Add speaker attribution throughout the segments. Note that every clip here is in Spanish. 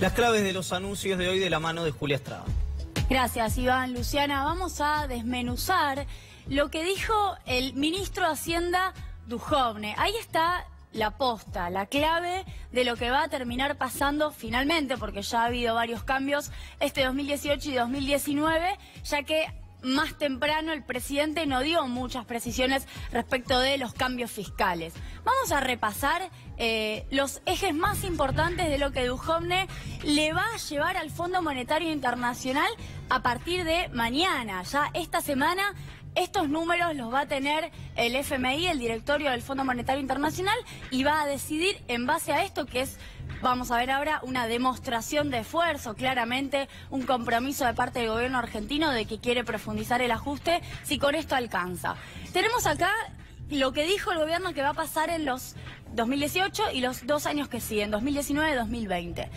Speaker 1: Las claves de los anuncios de hoy de la mano de Julia Estrada.
Speaker 2: Gracias, Iván. Luciana, vamos a desmenuzar lo que dijo el ministro de Hacienda, Duhovne. Ahí está la posta, la clave de lo que va a terminar pasando finalmente, porque ya ha habido varios cambios este 2018 y 2019, ya que más temprano el presidente no dio muchas precisiones respecto de los cambios fiscales. Vamos a repasar los ejes más importantes de lo que Duhovne le va a llevar al Fondo Monetario Internacional a partir de mañana. Ya esta semana estos números los va a tener el FMI, el directorio del Fondo Monetario Internacional, y va a decidir en base a esto, que es, vamos a ver ahora, una demostración de esfuerzo, claramente un compromiso de parte del gobierno argentino de que quiere profundizar el ajuste, si con esto alcanza. Tenemos acá lo que dijo el gobierno que va a pasar en los 2018 y los 2 años que siguen, 2019 y 2020.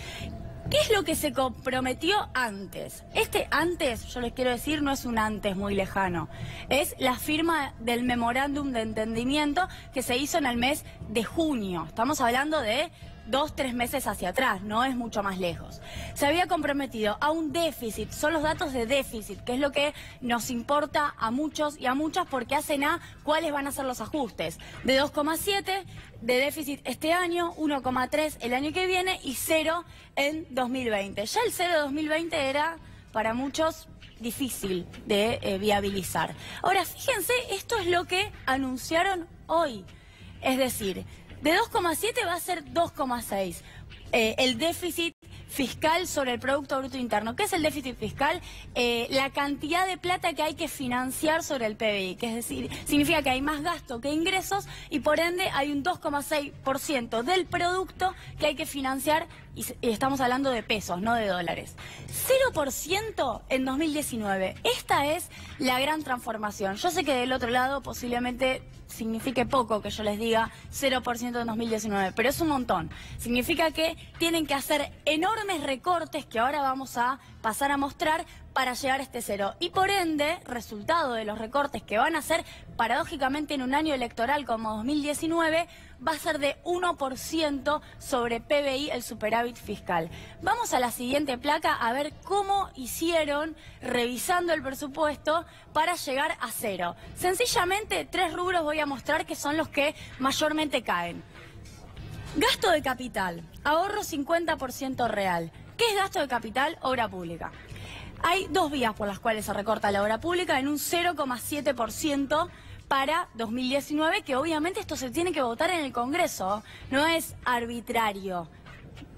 Speaker 2: ¿Qué es lo que se comprometió antes? Este antes, yo les quiero decir, no es un antes muy lejano. Es la firma del memorándum de entendimiento que se hizo en el mes de junio. Estamos hablando de 2-3 meses hacia atrás, no es mucho más lejos. Se había comprometido a un déficit, son los datos de déficit, que es lo que nos importa a muchos y a muchas porque hacen a cuáles van a ser los ajustes. De 2,7 de déficit este año, 1,3 el año que viene y 0 en 2020. Ya el 0 de 2020 era para muchos difícil de viabilizar. Ahora, fíjense, esto es lo que anunciaron hoy. Es decir, de 2,7 va a ser 2,6 el déficit fiscal sobre el Producto Bruto Interno. ¿Qué es el déficit fiscal? La cantidad de plata que hay que financiar sobre el PBI, que es decir, significa que hay más gasto que ingresos y por ende hay un 2,6% del producto que hay que financiar y estamos hablando de pesos, no de dólares. 0% en 2019. Esta es la gran transformación. Yo sé que del otro lado posiblemente signifique poco que yo les diga 0% en 2019, pero es un montón. Significa que tienen que hacer enormes recortes que ahora vamos a pasar a mostrar para llegar a este 0. Y por ende, resultado de los recortes que van a hacer paradójicamente en un año electoral como 2019, va a ser de 1% sobre PBI el superávit fiscal. Vamos a la siguiente placa a ver cómo hicieron revisando el presupuesto para llegar a 0. Sencillamente 3 rubros voy a mostrar que son los que mayormente caen. Gasto de capital, ahorro 50% real. ¿Qué es gasto de capital? Obra pública. Hay 2 vías por las cuales se recorta la obra pública en un 0,7% para 2019, que obviamente esto se tiene que votar en el Congreso, no es arbitrario.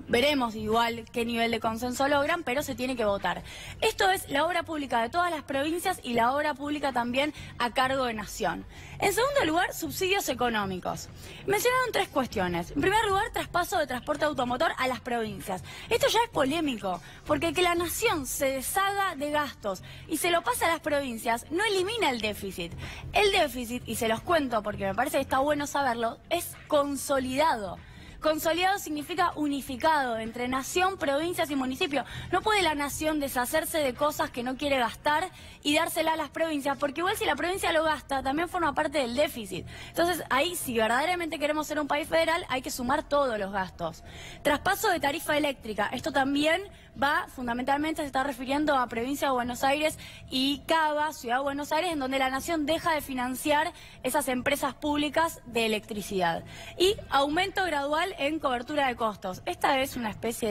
Speaker 2: Veremos igual qué nivel de consenso logran, pero se tiene que votar. Esto es la obra pública de todas las provincias y la obra pública también a cargo de Nación. En segundo lugar, subsidios económicos. Mencionaron 3 cuestiones. En primer lugar, traspaso de transporte automotor a las provincias. Esto ya es polémico, porque que la Nación se deshaga de gastos y se lo pasa a las provincias no elimina el déficit. El déficit, y se los cuento porque me parece que está bueno saberlo, es consolidado. Consolidado significa unificado entre nación, provincias y municipio. No puede la nación deshacerse de cosas que no quiere gastar y dársela a las provincias, porque igual si la provincia lo gasta, también forma parte del déficit. Entonces ahí, si verdaderamente queremos ser un país federal, hay que sumar todos los gastos. Traspaso de tarifa eléctrica. Esto también va, fundamentalmente se está refiriendo a provincia de Buenos Aires y Cava, Ciudad de Buenos Aires, en donde la nación deja de financiar esas empresas públicas de electricidad. Y aumento gradual en cobertura de costos. Esta es una especie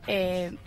Speaker 2: de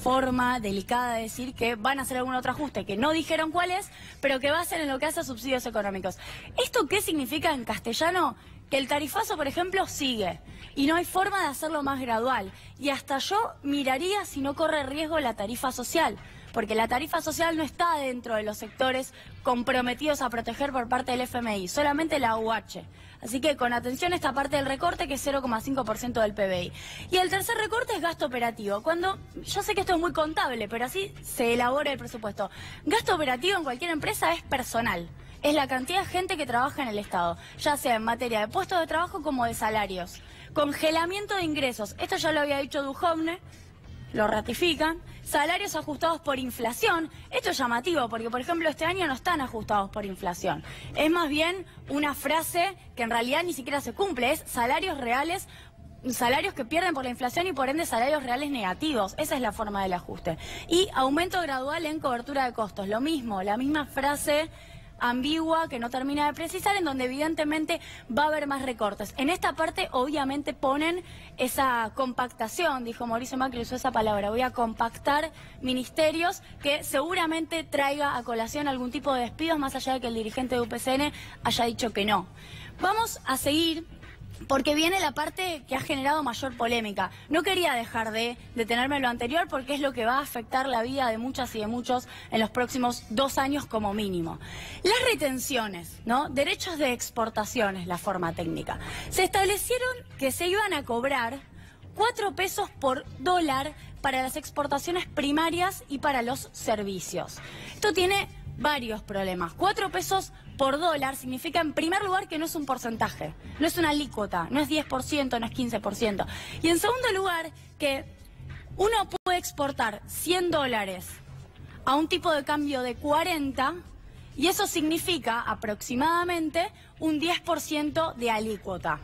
Speaker 2: forma delicada de decir que van a hacer algún otro ajuste, que no dijeron cuál es, pero que va a ser en lo que hace a subsidios económicos. ¿Esto qué significa en castellano? Que el tarifazo, por ejemplo, sigue y no hay forma de hacerlo más gradual. Y hasta yo miraría si no corre riesgo la tarifa social, porque la tarifa social no está dentro de los sectores comprometidos a proteger por parte del FMI, solamente la UH. Así que con atención esta parte del recorte, que es 0,5% del PBI. Y el tercer recorte es gasto operativo. Cuando, yo sé que esto es muy contable, pero así se elabora el presupuesto. Gasto operativo en cualquier empresa es personal. Es la cantidad de gente que trabaja en el Estado, ya sea en materia de puestos de trabajo como de salarios. Congelamiento de ingresos, esto ya lo había dicho Duhovne, lo ratifican. Salarios ajustados por inflación, esto es llamativo porque, por ejemplo, este año no están ajustados por inflación. Es más bien una frase que en realidad ni siquiera se cumple, es salarios reales salarios que pierden por la inflación y por ende salarios reales negativos. Esa es la forma del ajuste. Y aumento gradual en cobertura de costos. Lo mismo, la misma frase ambigua que no termina de precisar, en donde evidentemente va a haber más recortes. En esta parte obviamente ponen esa compactación, dijo Mauricio Macri, usó esa palabra, voy a compactar ministerios, que seguramente traiga a colación algún tipo de despidos, más allá de que el dirigente de UPCN haya dicho que no. Vamos a seguir, porque viene la parte que ha generado mayor polémica. No quería dejar de detenerme en lo anterior porque es lo que va a afectar la vida de muchas y de muchos en los próximos 2 años como mínimo. Las retenciones, ¿no? Derechos de exportación es la forma técnica. Se establecieron que se iban a cobrar 4 pesos por dólar para las exportaciones primarias y para los servicios. Esto tiene varios problemas. 4 pesos por dólar significa, en primer lugar, que no es un porcentaje, no es una alícuota, no es 10%, no es 15%. Y en segundo lugar, que uno puede exportar 100 dólares a un tipo de cambio de 40 y eso significa aproximadamente un 10% de alícuota.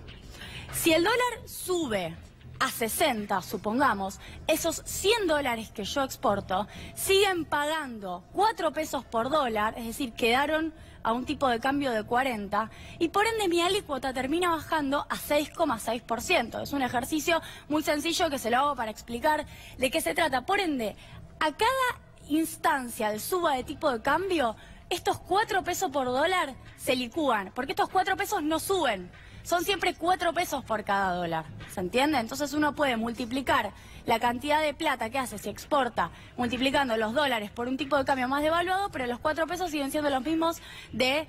Speaker 2: Si el dólar sube a 60, supongamos, esos 100 dólares que yo exporto siguen pagando 4 pesos por dólar, es decir, quedaron a un tipo de cambio de 40, y por ende mi alícuota termina bajando a 6,6%. Es un ejercicio muy sencillo que se lo hago para explicar de qué se trata. Por ende, a cada instancia de suba de tipo de cambio, estos 4 pesos por dólar se licúan, porque estos 4 pesos no suben. Son siempre 4 pesos por cada dólar, ¿se entiende? Entonces uno puede multiplicar la cantidad de plata que hace si exporta, multiplicando los dólares por un tipo de cambio más devaluado, pero los 4 pesos siguen siendo los mismos de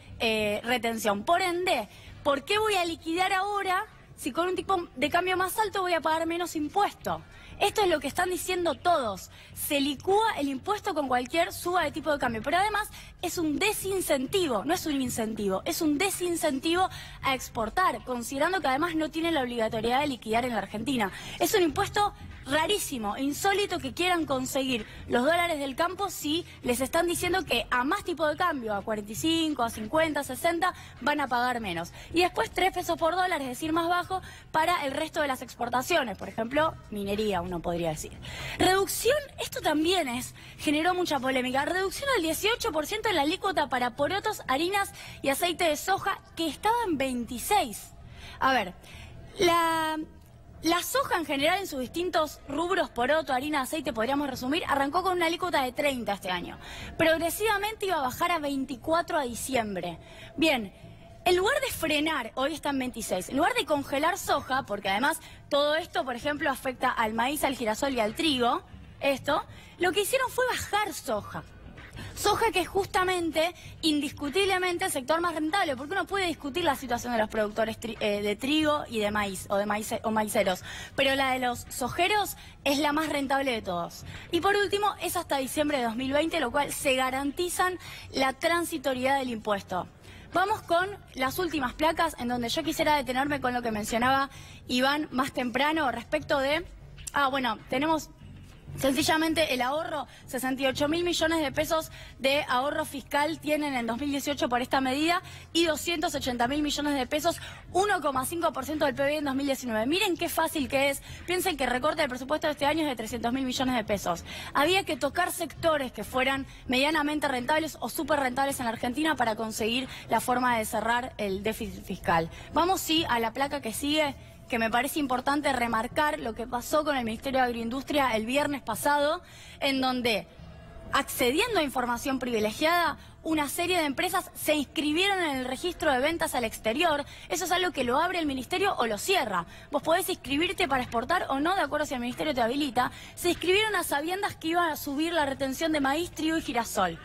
Speaker 2: retención. Por ende, ¿por qué voy a liquidar ahora si con un tipo de cambio más alto voy a pagar menos impuesto? Esto es lo que están diciendo todos. Se licúa el impuesto con cualquier suba de tipo de cambio. Pero además es un desincentivo, no es un incentivo, es un desincentivo a exportar, considerando que además no tiene la obligatoriedad de liquidar en la Argentina. Es un impuesto rarísimo, insólito que quieran conseguir los dólares del campo si les están diciendo que a más tipo de cambio, a 45, a 50, a 60, van a pagar menos. Y después 3 pesos por dólar, es decir, más bajo, para el resto de las exportaciones, por ejemplo, minería, uno podría decir. Reducción, esto también generó mucha polémica, reducción al 18% en la alícuota para porotos, harinas y aceite de soja, que estaba en 26. A ver, la soja en general en sus distintos rubros, poroto, harina, aceite, podríamos resumir, arrancó con una alícuota de 30 este año. Progresivamente iba a bajar a 24 a diciembre. Bien, en lugar de frenar, hoy está en 26, en lugar de congelar soja, porque además todo esto, por ejemplo, afecta al maíz, al girasol y al trigo, lo que hicieron fue bajar soja. Soja que es justamente, indiscutiblemente, el sector más rentable, porque uno puede discutir la situación de los productores de trigo y de maíz, o maiceros, pero la de los sojeros es la más rentable de todos. Y por último, es hasta diciembre de 2020, lo cual se garantizan la transitoriedad del impuesto. Vamos con las últimas placas, en donde yo quisiera detenerme con lo que mencionaba Iván más temprano respecto de... bueno, tenemos... Sencillamente el ahorro, 68.000 millones de pesos de ahorro fiscal tienen en 2018 por esta medida y 280.000 millones de pesos, 1,5% del PBI en 2019. Miren qué fácil que es. Piensen que el recorte del presupuesto de este año es de 300.000 millones de pesos. Había que tocar sectores que fueran medianamente rentables o súper rentables en la Argentina para conseguir la forma de cerrar el déficit fiscal. Vamos sí a la placa que sigue, que me parece importante remarcar lo que pasó con el Ministerio de Agroindustria el viernes pasado, en donde, accediendo a información privilegiada, una serie de empresas se inscribieron en el registro de ventas al exterior. Eso es algo que lo abre el Ministerio o lo cierra. Vos podés inscribirte para exportar o no, de acuerdo si el Ministerio te habilita. Se inscribieron a sabiendas que iban a subir la retención de maíz, trigo y girasol.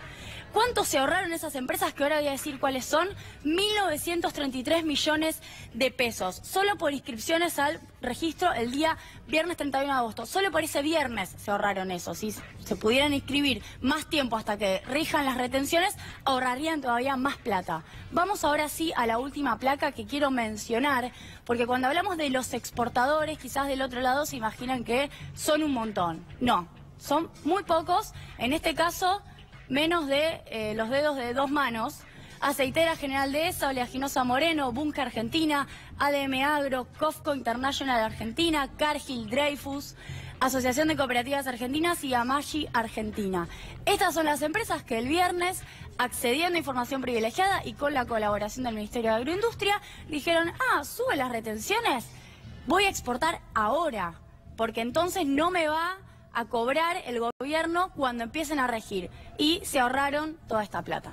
Speaker 2: ¿Cuánto se ahorraron esas empresas, que ahora voy a decir cuáles son? 1.933 millones de pesos, solo por inscripciones al registro el día viernes 31 de agosto. Solo por ese viernes se ahorraron eso. Si se pudieran inscribir más tiempo hasta que rijan las retenciones, ahorrarían todavía más plata. Vamos ahora sí a la última placa que quiero mencionar, porque cuando hablamos de los exportadores, quizás del otro lado se imaginan que son un montón. No, son muy pocos. En este caso, menos de los dedos de 2 manos. Aceitera General Dehesa, Oleaginosa Moreno, Bunge Argentina, ADM Agro, Cofco International Argentina, Cargill Dreyfus, Asociación de Cooperativas Argentinas y Amashi Argentina. Estas son las empresas que el viernes, accediendo a información privilegiada y con la colaboración del Ministerio de Agroindustria, dijeron, sube las retenciones, voy a exportar ahora, porque entonces no me va a cobrar el gobierno cuando empiecen a regir. Y se ahorraron toda esta plata.